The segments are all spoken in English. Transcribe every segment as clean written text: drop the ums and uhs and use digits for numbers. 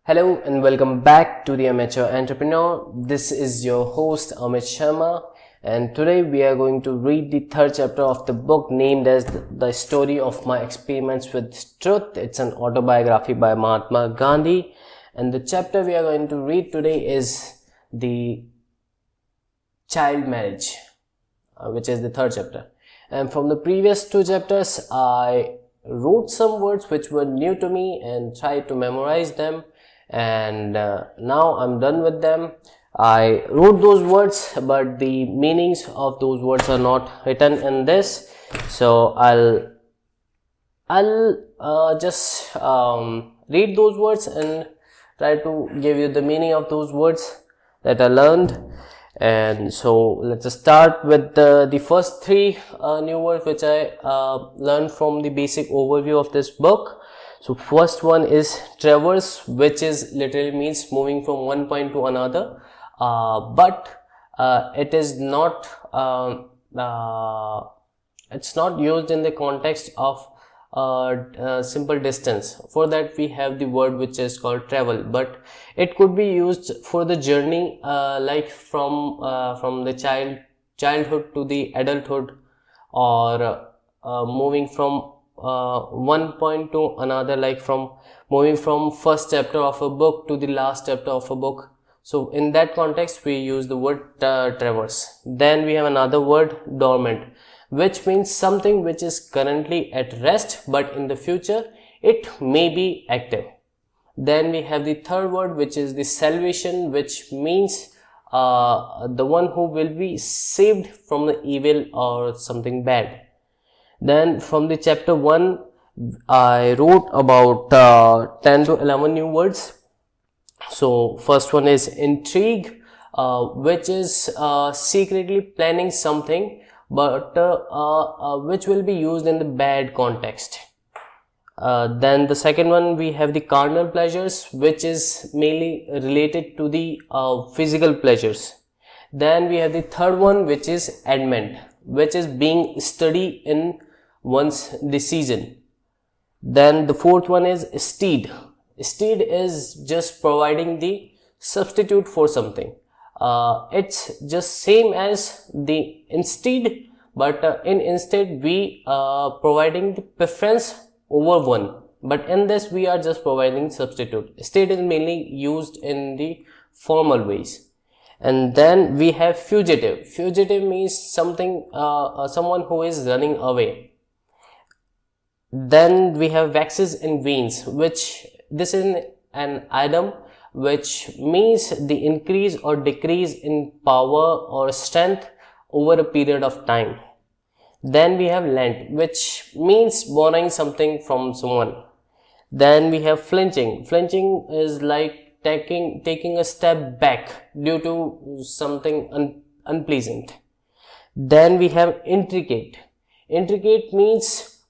Hello and welcome back to the Amateur Entrepreneur. This is your host Amit Sharma, and today we are going to read the third chapter of the book named as The Story of My Experiments with Truth. It's an autobiography by Mahatma Gandhi, and the chapter we are going to read today is the child marriage, which is the third chapter. And from the previous two chapters, I wrote some words which were new to me and tried to memorize them, and now I'm done with them. I wrote those words, but the meanings of those words are not written in this, so I'll just read those words and try to give you the meaning of those words that I learned. And so let's start with the first three new words which I learned from the basic overview of this book. So first one is traverse, which is literally means moving from one point to another, but it is not it's not used in the context of simple distance. For that we have the word which is called travel, but it could be used for the journey, like from the childhood to the adulthood, or moving from one point to another, like from moving from first chapter of a book to the last chapter of a book. So in that context we use the word traverse. Then we have another word, dormant, which means something which is currently at rest, but in the future it may be active. Then we have the third word, which is the salvation, which means the one who will be saved from the evil or something bad. Then from the chapter 1 I wrote about 10 to 11 new words. So first one is intrigue, which is secretly planning something, but which will be used in the bad context. Then the second one, we have the carnal pleasures, which is mainly related to the physical pleasures. Then we have the third one, which is adment, which is being steady in one's decision. Then the fourth one is steed. Steed is just providing the substitute for something. It's just same as the instead, but in instead we providing the preference over one, but in this we are just providing substitute. Steed is mainly used in the formal ways. And then we have fugitive. Fugitive means something, someone who is running away. Then we have waxes and veins, which this is an item which means the increase or decrease in power or strength over a period of time. Then we have lent, which means borrowing something from someone. Then we have flinching. Flinching is like taking a step back due to something unpleasant. Then we have intricate. Intricate means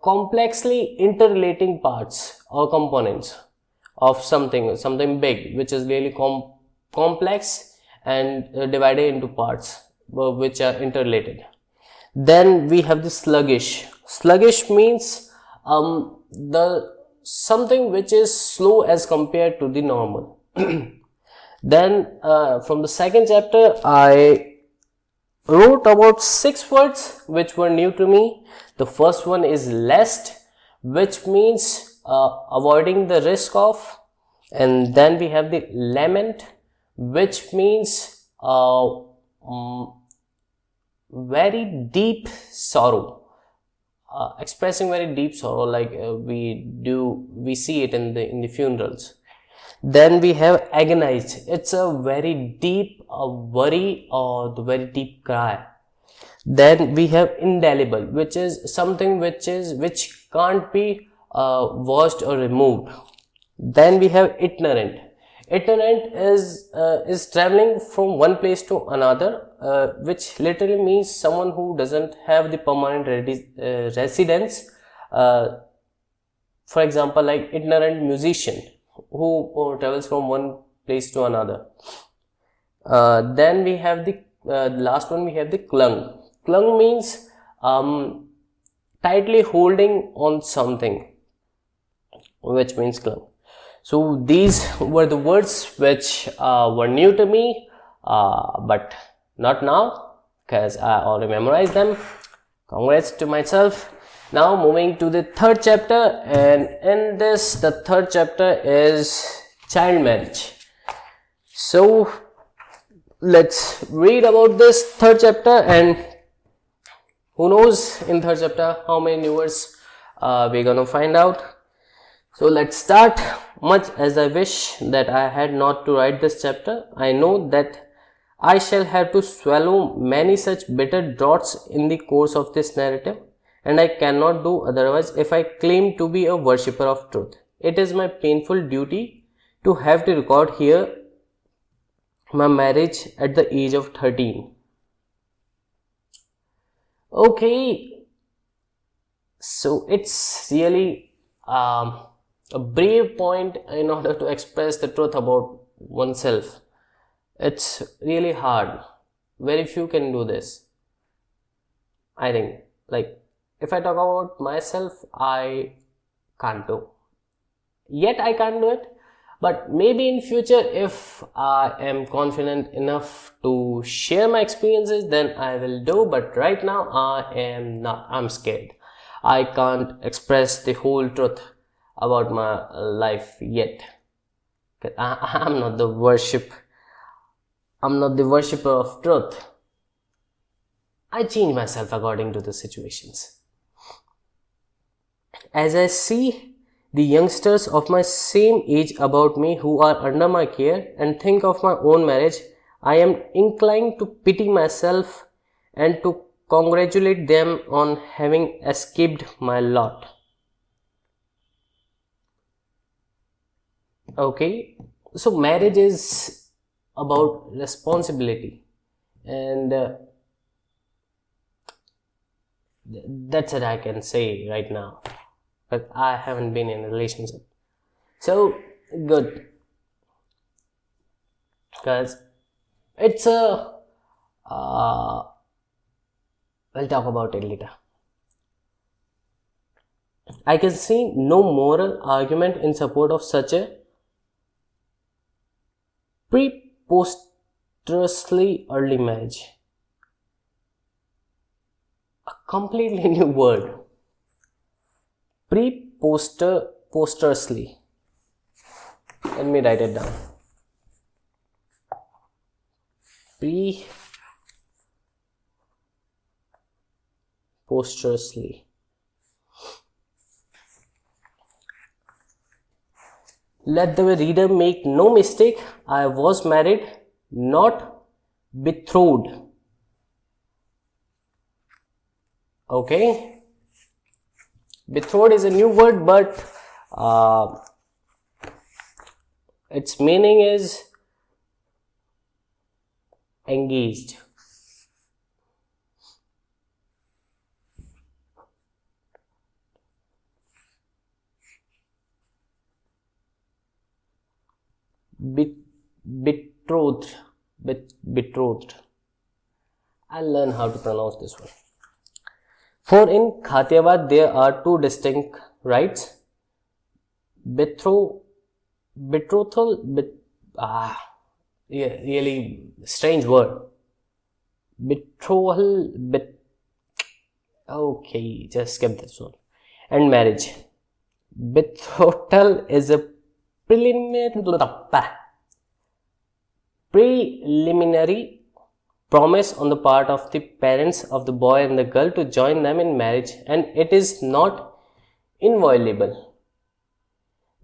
complexly interrelating parts or components of something big, which is really complex and divided into parts which are interrelated. Then we have the sluggish. Sluggish means the something which is slow as compared to the normal. Then from the second chapter I wrote about 6 words which were new to me. The first one is lest, which means avoiding the risk of. And then we have the lament, which means very deep sorrow, expressing very deep sorrow, like we see it in the funerals. Then we have agonized. It's a very deep worry or the very deep cry. Then we have indelible, which is something which can't be washed or removed. Then we have itinerant. Itinerant is traveling from one place to another, which literally means someone who doesn't have the permanent residence. For example, like itinerant musician who travels from one place to another. Then we have the last one, we have the clung. Clung means tightly holding on something, which means clung. So these were the words which were new to me, but not now, because I already memorized them. Congrats to myself. Now moving to the third chapter, and in this, the third chapter is child marriage. So let's read about this third chapter, and who knows in third chapter how many new words we're gonna find out. So let's start. Much as I wish that I had not to write this chapter, I know that I shall have to swallow many such bitter draughts in the course of this narrative, and I cannot do otherwise if I claim to be a worshipper of truth. It is my painful duty to have to record here my marriage at the age of 13. Okay, so it's really a brave point in order to express the truth about oneself. It's really hard. Very few can do this. I think, like, if I talk about myself, I can't do. Yet I can't do it. But maybe in future, if I am confident enough to share my experiences, then I will do. But right now, I am not. I'm scared. I can't express the whole truth about my life yet. I'm not the worshipper of truth. I change myself according to the situations. As I see the youngsters of my same age about me who are under my care and think of my own marriage, I am inclined to pity myself and to congratulate them on having escaped my lot. Okay, so marriage is about responsibility, and that's it I can say right now, but I haven't been in a relationship, so good, because it's a we'll talk about it later. I can see no moral argument in support of such a preposterously early marriage. A completely new word. Preposterously. Let me write it down. Preposterously. Let the reader make no mistake, I was married, not betrothed. Okay, betrothed is a new word, but its meaning is engaged. Betrothed. I'll learn how to pronounce this one. For in Khatiyavad there are two distinct rites. Betrothal, really strange word. Betrothal, okay, just skip this one. And marriage. Betrothal is a preliminary promise on the part of the parents of the boy and the girl to join them in marriage, and it is not inviolable.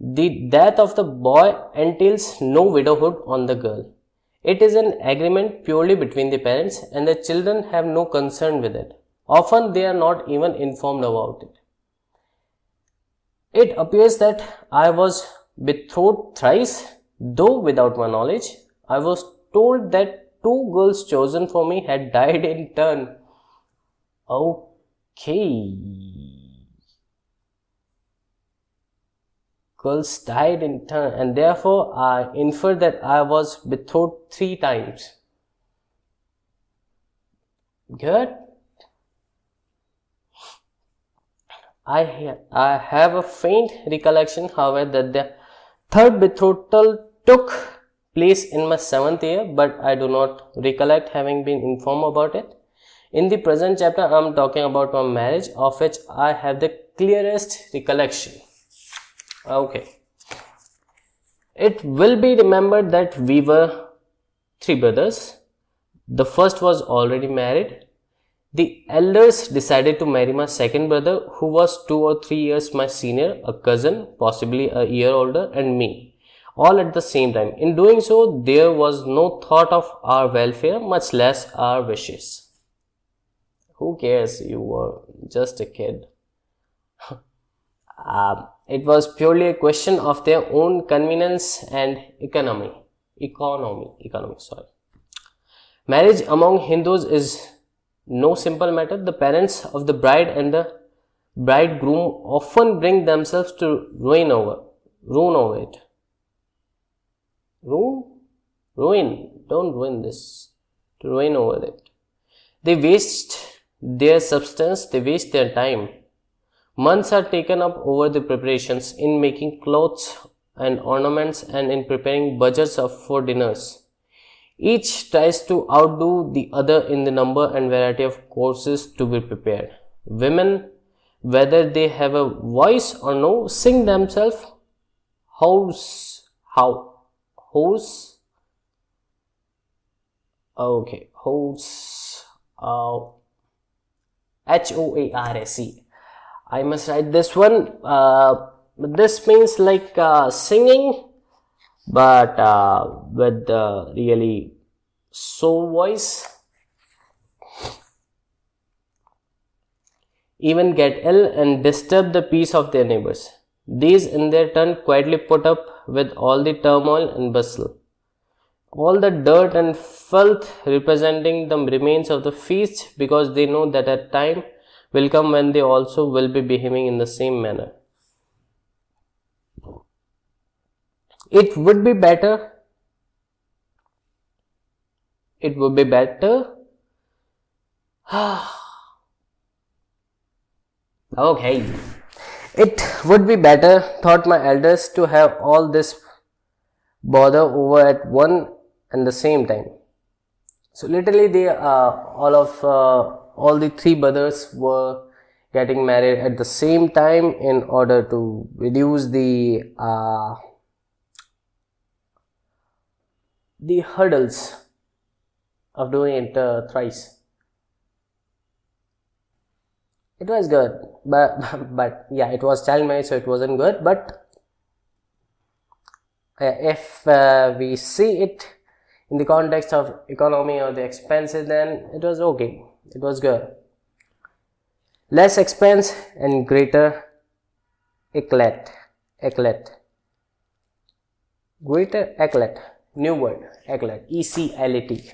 The death of the boy entails no widowhood on the girl. It is an agreement purely between the parents, and the children have no concern with it. Often they are not even informed about it. It appears that I was betrothed thrice, though without my knowledge. I was told that two girls chosen for me had died in turn. Okay. Girls died in turn, and therefore I infer that I was betrothed 3 times. Good. I have a faint recollection, however, that the Third betrothal took place in my 7th year, but I do not recollect having been informed about it. In the present chapter, I am talking about my marriage, of which I have the clearest recollection. Okay. It will be remembered that we were 3 brothers. The first was already married. The elders decided to marry my second brother, who was 2 or 3 years my senior, a cousin, possibly a year older, and me, all at the same time. In doing so, there was no thought of our welfare, much less our wishes. Who cares? You were just a kid. It was purely a question of their own convenience and economy. Sorry. Marriage among Hindus is no simple matter. The parents of the bride and the bridegroom often bring themselves to ruin over it. Ruin. Don't ruin this. To ruin over it. They waste their substance. They waste their time. Months are taken up over the preparations, in making clothes and ornaments, and in preparing budgets for dinners. Each tries to outdo the other in the number and variety of courses to be prepared. Women, whether they have a voice or no, sing themselves hoarse. H-O-A-R-S-E. I must write this one. This means like singing, but with really soul voice. Even get ill and disturb the peace of their neighbors. These in their turn quietly put up with all the turmoil and bustle, all the dirt and filth representing the remains of the feast, because they know that a time will come when they also will be behaving in the same manner. It would be better. Okay. It would be better, thought my elders, to have all this bother over at one and the same time. So literally they all the 3 brothers were getting married at the same time in order to reduce the hurdles of doing it thrice. It was good, but yeah, it was child marriage, so it wasn't good. But if we see it in the context of economy or the expenses, then it was okay. It was good. Less expense and greater eclat. Greater eclat. New word. Eclat. E-C-L-A-T.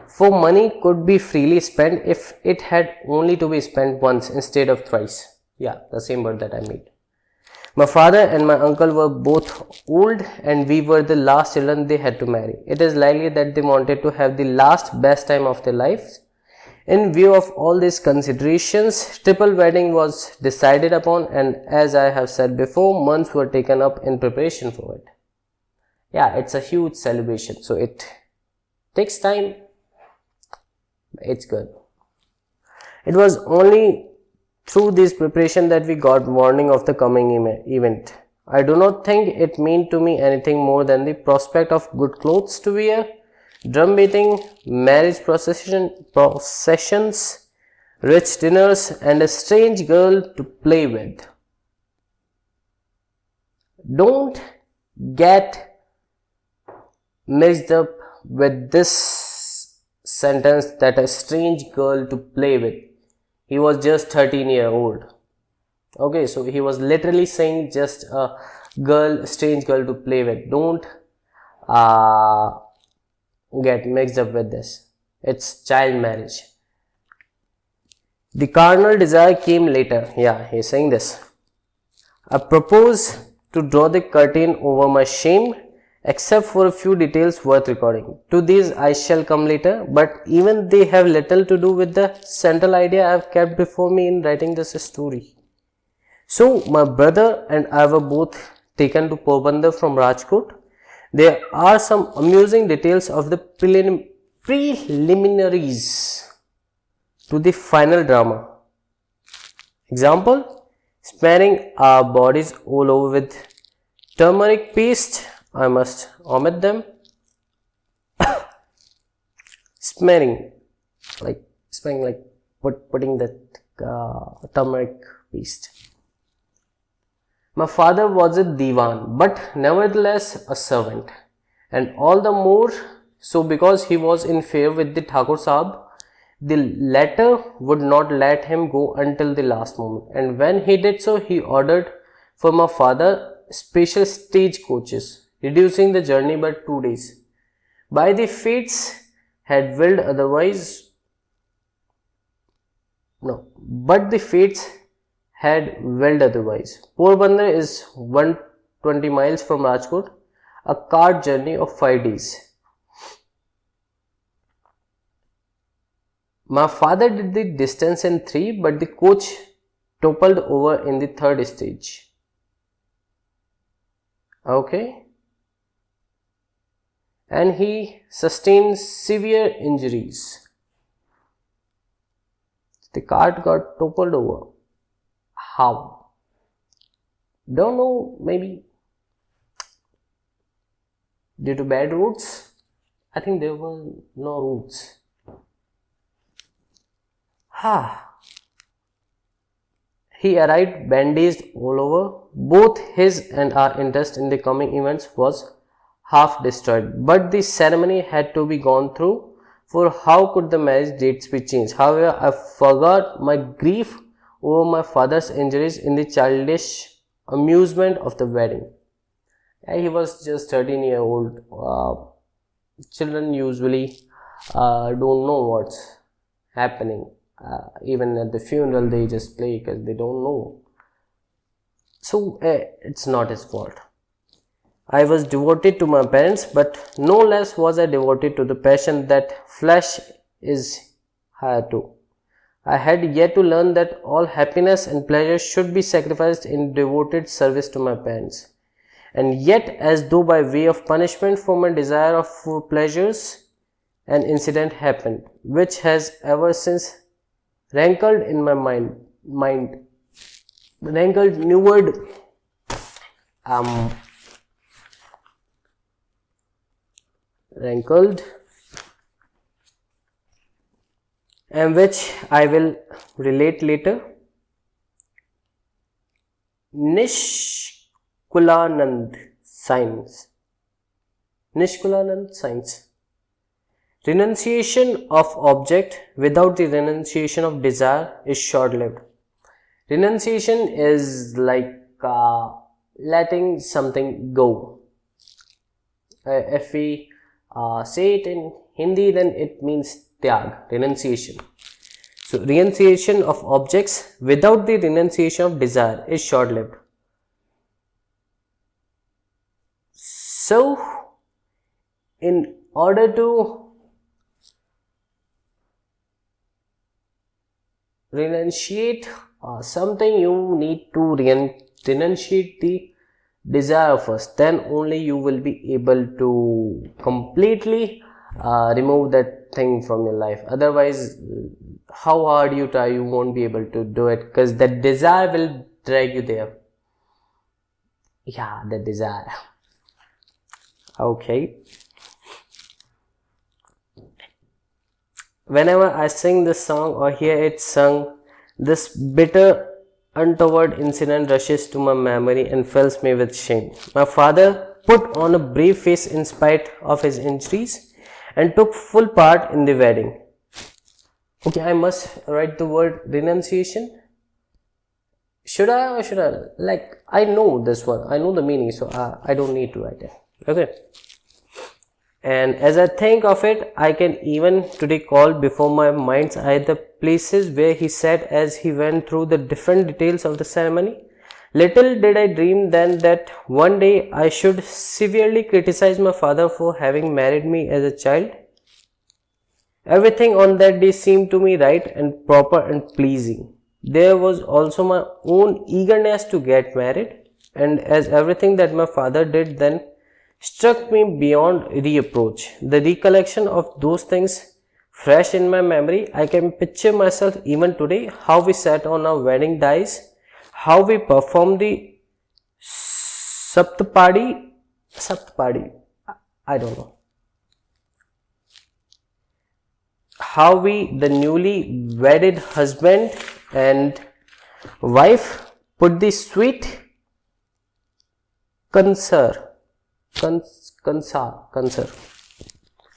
For money could be freely spent if it had only to be spent once instead of thrice. Yeah, the same word that I made. My father and my uncle were both old, and we were the last children they had to marry. It is likely that they wanted to have the last best time of their lives. In view of all these considerations, triple wedding was decided upon, and as I have said before, months were taken up in preparation for it. Yeah, it's a huge celebration, so it takes time. It's good. It was only through this preparation that we got warning of the coming event. I do not think it meant to me anything more than the prospect of good clothes to wear, drum beating, marriage processions, rich dinners, and a strange girl to play with. Don't get mixed up with this sentence, that a strange girl to play with. He was just 13-year-old. Okay, so he was literally saying just a strange girl to play with. Don't get mixed up with this. It's child marriage. The carnal desire came later. Yeah, he's saying this. I propose to draw the curtain over my shame except for a few details worth recording. To these I shall come later, but even they have little to do with the central idea I have kept before me in writing this story. So, my brother and I were both taken to Porbandar from Rajkot. There are some amusing details of the preliminaries to the final drama. Example, smearing our bodies all over with turmeric paste. I must omit them. Smearing like putting that turmeric paste. My father was a diwan, but nevertheless a servant, and all the more so because he was in favor with the Thakur Sahib. The latter would not let him go until the last moment, and when he did so, he ordered for my father special stage coaches, reducing the journey by 2 days. By the fates had willed otherwise, but the fates had willed otherwise. Porbandar is 120 miles from Rajkot, a cart journey of 5 days. My father did the distance in 3, but the coach toppled over in the 3rd stage. Okay. And he sustained severe injuries. The cart got toppled over. How? Don't know, maybe due to bad roads. I think there were no roads. He arrived bandaged all over. Both his and our interest in the coming events was half destroyed. But the ceremony had to be gone through, for how could the marriage dates be changed? However, I forgot my grief over my father's injuries in the childish amusement of the wedding. He was just 13-year-old. Children usually don't know what's happening. Even at the funeral they just play because they don't know. So it's not his fault. I was devoted to my parents, but no less was I devoted to the passion that flesh is higher to. I had yet to learn that all happiness and pleasure should be sacrificed in devoted service to my parents. And yet, as though by way of punishment for my desire for pleasures, an incident happened, which has ever since rankled in my mind. Rankled, new word. Rankled, and which I will relate later. Nishkulanand Science. Nishkulanand Science. Renunciation of object without the renunciation of desire is short-lived. Renunciation is like letting something go. If we say it in Hindi, then it means tyag, renunciation. So, renunciation of objects without the renunciation of desire is short-lived. So, in order to renunciate something, you need to renunciate the desire first, then only you will be able to completely remove that thing from your life. Otherwise, how hard you try, you won't be able to do it, because that desire will drag you there. Yeah, the desire. Okay. Whenever I sing this song or hear it sung, this bitter, untoward incident rushes to my memory and fills me with shame. My father put on a brave face in spite of his injuries and took full part in the wedding. Okay, I must write the word renunciation. Should I or should I? Like, I know this one. I know the meaning, so I don't need to write it. Okay. And as I think of it, I can even today call before my mind's eye the places where he sat as he went through the different details of the ceremony. Little did I dream then that one day I should severely criticize my father for having married me as a child. Everything on that day seemed to me right and proper and pleasing. There was also my own eagerness to get married, and as everything that my father did then struck me beyond reproach. The recollection of those things fresh in my memory, I can picture myself even today, how we sat on our wedding dice, how we performed the Saptapadi, I don't know. How we, the newly wedded husband and wife, put the sweet kansar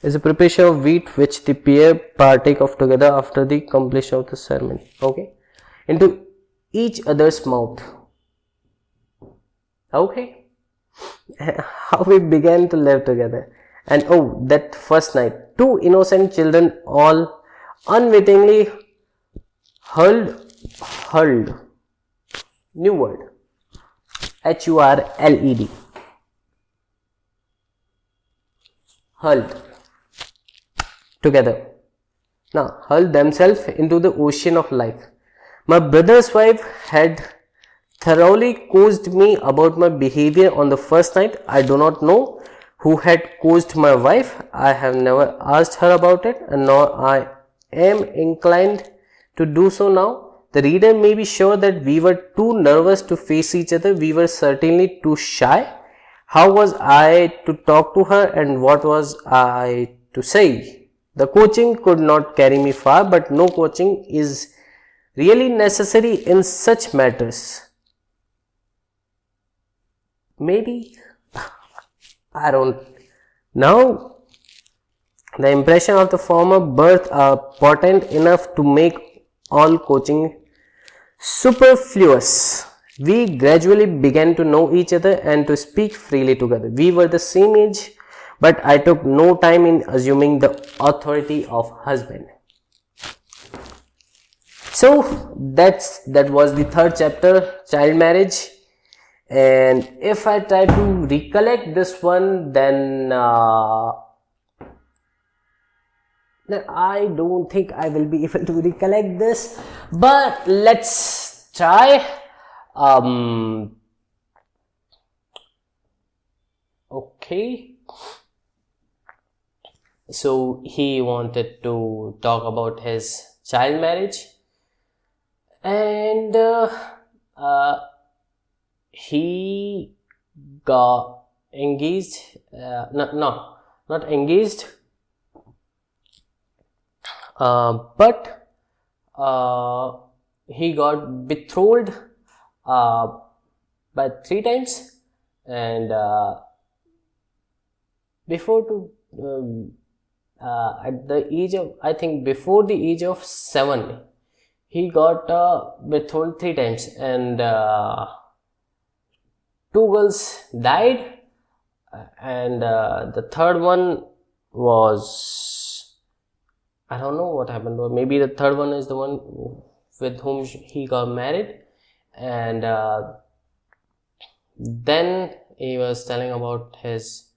is a preparation of wheat which the pair partake of together after the completion of the ceremony, okay, into each other's mouth. Okay, how we began to live together. And oh, that first night, two innocent children all unwittingly hurled, new word, HURLED, hurled together. Now, hurled themselves into the ocean of life. My brother's wife had thoroughly quizzed me about my behavior on the first night. I do not know who had quizzed my wife. I have never asked her about it, and nor I am inclined to do so now. The reader may be sure that we were too nervous to face each other. We were certainly too shy. How was I to talk to her, and what was I to say? The coaching could not carry me far, but no coaching is really necessary in such matters. Maybe, I don't know. The impression of the former birth are potent enough to make all coaching superfluous. We gradually began to know each other and to speak freely together. We were the same age, but I took no time in assuming the authority of husband. So that was the third chapter, child marriage. And if I try to recollect this one, then I don't think I will be able to recollect this, but let's try. Okay, so he wanted to talk about his child marriage, and he got engaged, not engaged, but he got betrothed by 3 times, and at the age of, I think before the age of 7, he got betrothed 3 times, and 2 girls died, and the third one was, I don't know what happened, or maybe the third one is the one with whom he got married. And then he was telling about his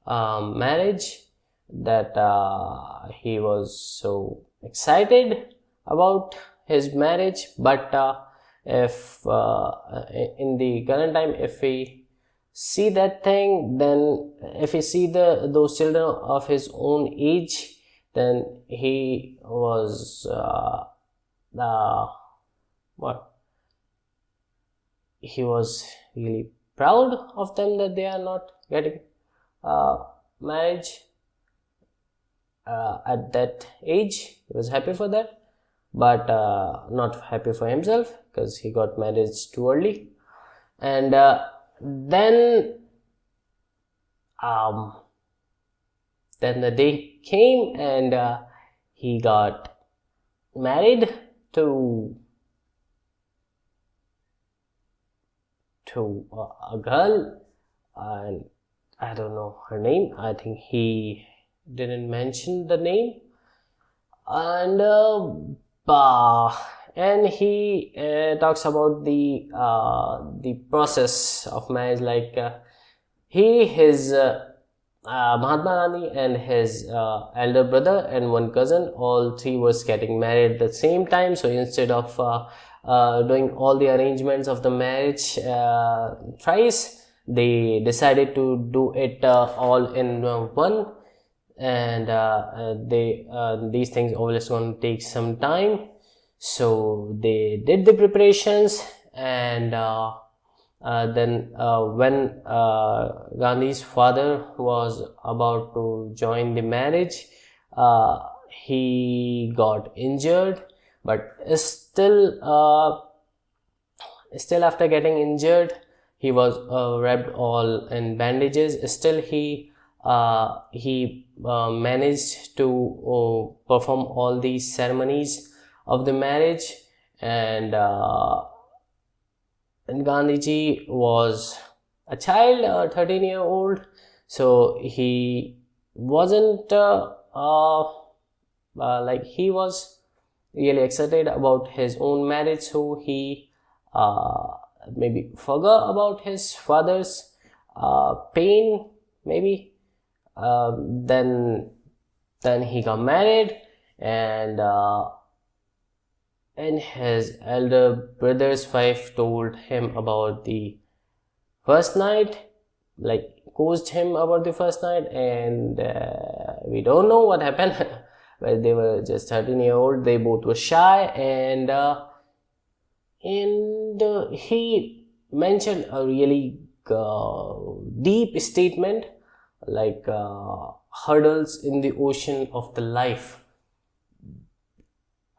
marriage, that he was so excited about his marriage, but if in the current time, if we see that thing, then if we see those children of his own age, then he was he was really proud of them, that they are not getting marriage at that age. He was happy for that, but not happy for himself, because he got married too early. And then the day came, and he got married to a girl, and I don't know her name. I think he didn't mention the name. And and he talks about the process of marriage, like his Mahatma Gandhi and his elder brother and one cousin, all three was getting married at the same time. So instead of doing all the arrangements of the marriage thrice, they decided to do it all in one. And these things always going to take some time, so they did the preparations. And then when Gandhi's father was about to join the marriage, he got injured, but still after getting injured, he was wrapped all in bandages. Still he managed to perform all these ceremonies of the marriage. And Gandhiji was a child, 13-year-old, so he wasn't like he was really excited about his own marriage, so he maybe forgot about his father's pain, maybe. Then he got married, and his elder brother's wife told him about the first night, like coached him about the first night. And we don't know what happened. But they were just 13-year-old, they both were shy, and he mentioned a really deep statement, like hurdles in the ocean of the life.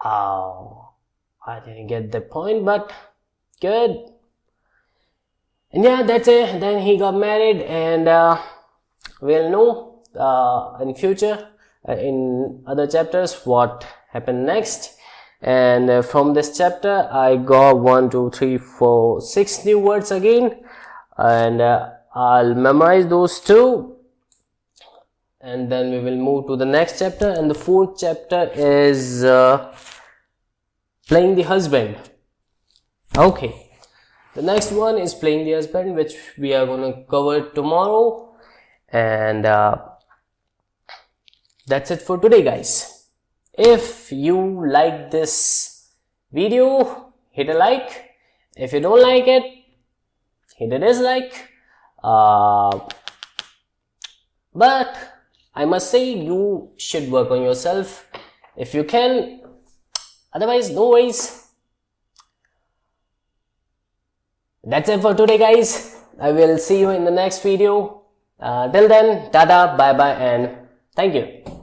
I didn't get the point, but good. And yeah, that's it. Then he got married, and we'll know in future, in other chapters, what happened next. And from this chapter, I got 1, 2, 3, 4, 6 new words again, and I'll memorize those too. And then we will move to the next chapter, and the 4th chapter is playing the husband. Okay, the next one is playing the husband, which we are going to cover tomorrow. And that's it for today, guys. If you like this video, hit a like. If you don't like it, hit a dislike. But I must say, you should work on yourself if you can. Otherwise, no worries. That's it for today, guys. I will see you in the next video. Till then, tada, bye bye, and thank you.